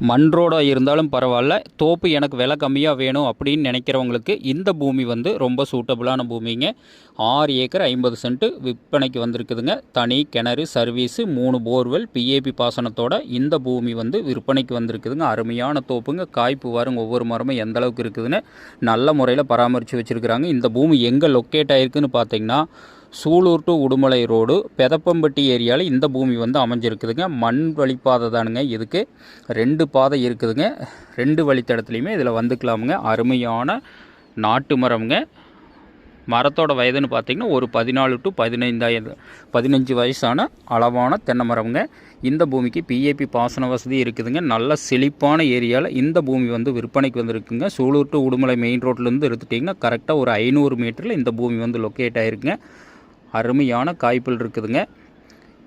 மண் ரோடாக இருந்தாலும் பரவாயில்ல, தோப்பு எனக்கு விலை கம்மியாக வேணும் அப்படின்னு நினைக்கிறவங்களுக்கு இந்த பூமி வந்து ரொம்ப சூட்டபுளான பூமிங்க. 6 ஏக்கர் 50 சென்ட் விற்பனைக்கு வந்திருக்குதுங்க. தனி கிணறு, சர்வீஸு, 3 போர்வெல், பிஏபி பாசனத்தோட இந்த பூமி வந்து விற்பனைக்கு வந்திருக்குதுங்க. அருமையான தோப்புங்க. காய்ப்பு வாருங்க, ஒவ்வொரு மரமும் எந்த அளவுக்கு இருக்குதுன்னு நல்ல முறையில் பராமரித்து வச்சுருக்குறாங்க. இந்த பூமி எங்கே லொக்கேட் ஆகிருக்குன்னு பார்த்தீங்கன்னா, சூலூர் டு உடுமலை ரோடு பெதப்பம்பட்டி ஏரியாவில் இந்த பூமி வந்து அமைஞ்சிருக்குதுங்க. மண் வழிப்பாதை தானுங்க. இதுக்கு 2 பாதை இருக்குதுங்க. 2 வழித்தடத்துலையுமே இதில் வந்துக்கலாமுங்க. அருமையான நாட்டு மரம்ங்க. மரத்தோட வயதுன்னு பார்த்திங்கன்னா ஒரு 14 டு 15 வயசான அளவான தென்னை மரம்ங்க. இந்த பூமிக்கு பிஏபி பாசன வசதி இருக்குதுங்க. நல்ல செழிப்பான ஏரியாவில் இந்த பூமி வந்து விற்பனைக்கு வந்துருக்குங்க. சூலூர் டு உடுமலை மெயின் ரோட்லேருந்து எடுத்துட்டிங்கன்னா கரெக்டாக ஒரு 500 மீட்டரில் இந்த பூமி வந்து லொக்கேட் ஆகிருக்குங்க. அருமையான காய்ப்புகள் இருக்குதுங்க.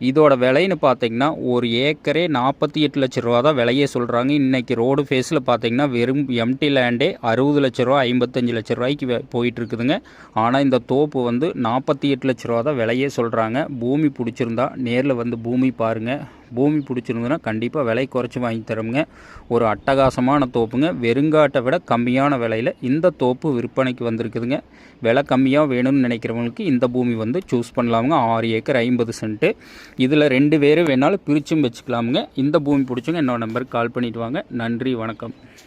இதோட விலைன்னு பார்த்தீங்கன்னா ஒரு ஏக்கரே 48 லட்ச ரூபா தான் விலையே சொல்கிறாங்க. இன்றைக்கி ரோடு ஃபேஸில் பார்த்தீங்கன்னா வெறும் எம்டி லேண்டே 60 லட்ச ரூபா 55 லட்ச ரூபாய்க்கு போயிட்டுருக்குதுங்க. ஆனால் இந்த தோப்பு வந்து 48 லட்ச ரூபா தான் விலையே சொல்கிறாங்க. பூமி பிடிச்சிருந்தா நேரில் வந்து பூமி பாருங்கள். பூமி பிடிச்சிருந்ததுன்னா கண்டிப்பாக விலை குறைச்சி வாங்கி தரோங்க. ஒரு அட்டகாசமான தோப்புங்க. வெறுங்காட்டை விட கம்மியான விலையில் இந்த தோப்பு விற்பனைக்கு வந்திருக்குதுங்க. விலை கம்மியாக வேணும்னு நினைக்கிறவங்களுக்கு இந்த பூமி வந்து சூஸ் பண்ணலாமுங்க. 6 acre 50 cent. இதில் 2 பேர் வேணாலும் பிரிச்சும் வச்சுக்கலாமுங்க. இந்த பூமி பிடிச்சவங்க என்னோட நம்பருக்கு கால் பண்ணிவிட்டு வாங்க. நன்றி, வணக்கம்.